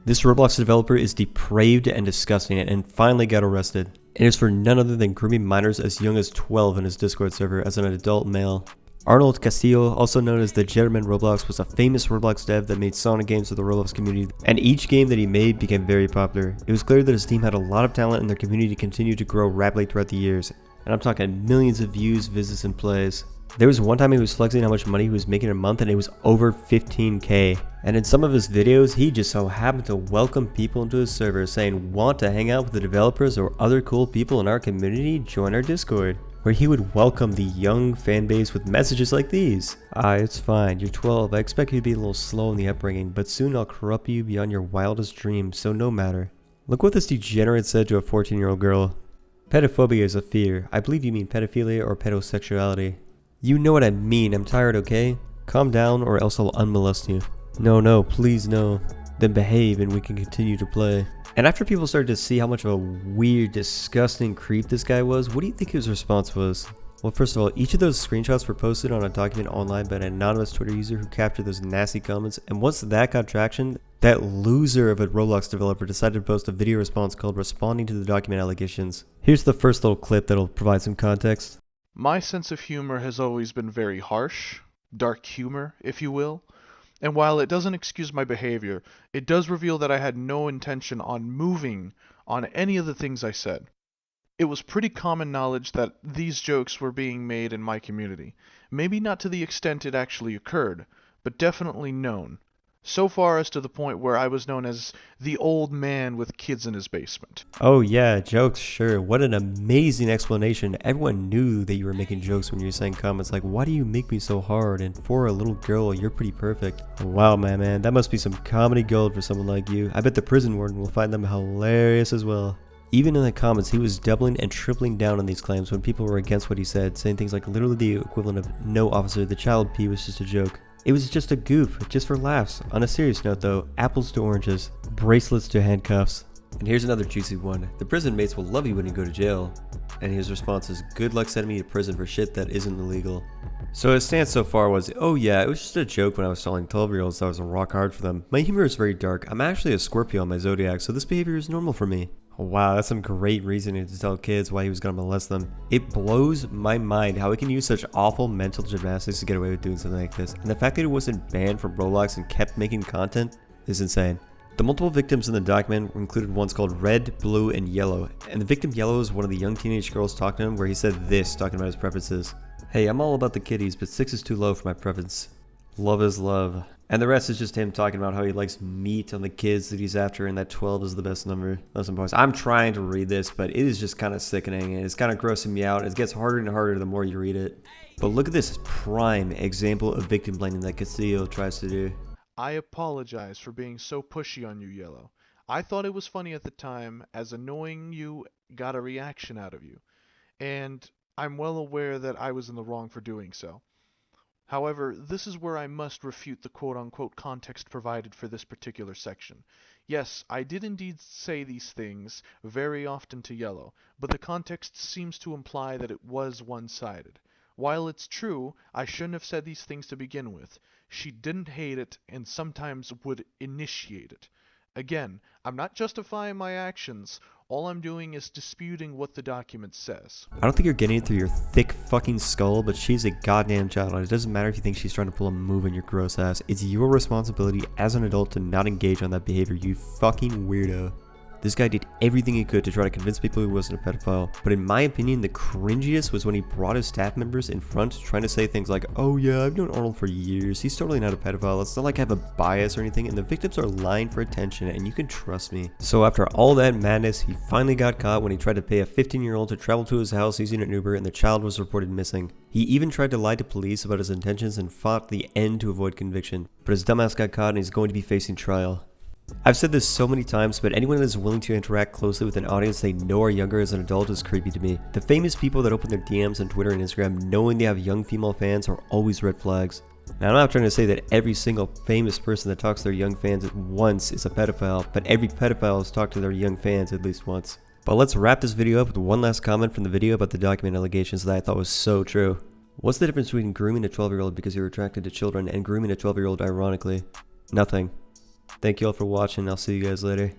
This Roblox developer is depraved and disgusting and finally got arrested. It is for none other than grooming minors as young as 12 in his Discord server as an adult male. Arnold Castillo, also known as the Gentleman Roblox, was a famous Roblox dev that made Sonic games for the Roblox community, and each game that he made became very popular. It was clear that his team had a lot of talent and their community continued to grow rapidly throughout the years. And I'm talking millions of views, visits, and plays. There was one time he was flexing how much money he was making a month and it was over 15k. And in some of his videos, he just so happened to welcome people into his server saying, "Want to hang out with the developers or other cool people in our community? Join our Discord." Where he would welcome the young fan base with messages like these. It's fine, you're 12, I expect you to be a little slow in the upbringing, but soon I'll corrupt you beyond your wildest dreams, so no matter. Look what this degenerate said to a 14-year-old girl. Pedophobia is a fear. I believe you mean pedophilia or pedosexuality. You know what I mean, I'm tired, okay? Calm down or else I'll unmolest you. No, please no. Then behave and we can continue to play. And after people started to see how much of a weird, disgusting creep this guy was, what do you think his response was? Well, first of all, each of those screenshots were posted on a document online by an anonymous Twitter user who captured those nasty comments, and once that got traction, that loser of a Roblox developer decided to post a video response called responding to the document allegations. Here's the first little clip that'll provide some context. My sense of humor has always been very harsh, dark humor, if you will. And while it doesn't excuse my behavior, it does reveal that I had no intention on moving on any of the things I said. It was pretty common knowledge that these jokes were being made in my community. Maybe not to the extent it actually occurred, but definitely known. So far as to the point where I was known as the old man with kids in his basement. Oh yeah, jokes, sure. What an amazing explanation. Everyone knew that you were making jokes when you were saying comments like, "Why do you make me so hard? And for a little girl, you're pretty perfect." Wow, my man, that must be some comedy gold for someone like you. I bet the prison warden will find them hilarious as well. Even in the comments, he was doubling and tripling down on these claims when people were against what he said, saying things like literally the equivalent of, "No officer, the child pee was just a joke. It was just a goof, just for laughs." On a serious note though, apples to oranges, bracelets to handcuffs. And here's another juicy one. "The prison mates will love you when you go to jail." And his response is, "Good luck sending me to prison for shit that isn't illegal." So his stance so far was, "Oh yeah, it was just a joke when I was telling 12-year-olds that I was a rock hard for them. My humor is very dark. I'm actually a Scorpio on my zodiac, so this behavior is normal for me." Wow, that's some great reasoning to tell kids why he was gonna molest them. It blows my mind how he can use such awful mental gymnastics to get away with doing something like this, and the fact that he wasn't banned from Roblox and kept making content is insane. The multiple victims in the document included ones called Red, Blue, and Yellow, and the victim Yellow is one of the young teenage girls talking to him where he said this, talking about his preferences. "Hey, I'm all about the kiddies, but 6 is too low for my preference. Love is love." And the rest is just him talking about how he likes meat on the kids that he's after and that 12 is the best number. Listen boys, I'm trying to read this, but it is just kind of sickening and it's kind of grossing me out. It gets harder and harder the more you read it. But look at this prime example of victim blaming that Castillo tries to do. I apologize for being so pushy on you, Yellow. I thought it was funny at the time, as annoying you got a reaction out of you. And I'm well aware that I was in the wrong for doing so. However, this is where I must refute the quote-unquote context provided for this particular section. Yes, I did indeed say these things very often to Yellow, but the context seems to imply that it was one-sided. While it's true, I shouldn't have said these things to begin with. She didn't hate it and sometimes would initiate it. Again, I'm not justifying my actions. All I'm doing is disputing what the document says. I don't think you're getting it through your thick fucking skull, but she's a goddamn child, and it doesn't matter if you think she's trying to pull a move in your gross ass. It's your responsibility as an adult to not engage on that behavior, you fucking weirdo. This guy did everything he could to try to convince people he wasn't a pedophile, but in my opinion, the cringiest was when he brought his staff members in front trying to say things like, "Oh yeah, I've known Arnold for years, he's totally not a pedophile, it's not like I have a bias or anything," and the victims are lying for attention, and you can trust me. So after all that madness, he finally got caught when he tried to pay a 15-year-old to travel to his house using an Uber, and the child was reported missing. He even tried to lie to police about his intentions and fought the end to avoid conviction, but his dumbass got caught and he's going to be facing trial. I've said this so many times, but anyone that is willing to interact closely with an audience they know are younger as an adult is creepy to me. The famous people that open their DMs on Twitter and Instagram knowing they have young female fans are always red flags. Now, I'm not trying to say that every single famous person that talks to their young fans at once is a pedophile, but every pedophile has talked to their young fans at least once. But let's wrap this video up with one last comment from the video about the document allegations that I thought was so true. What's the difference between grooming a 12-year-old because you're attracted to children and grooming a 12-year-old ironically? Nothing. Thank you all for watching. I'll see you guys later.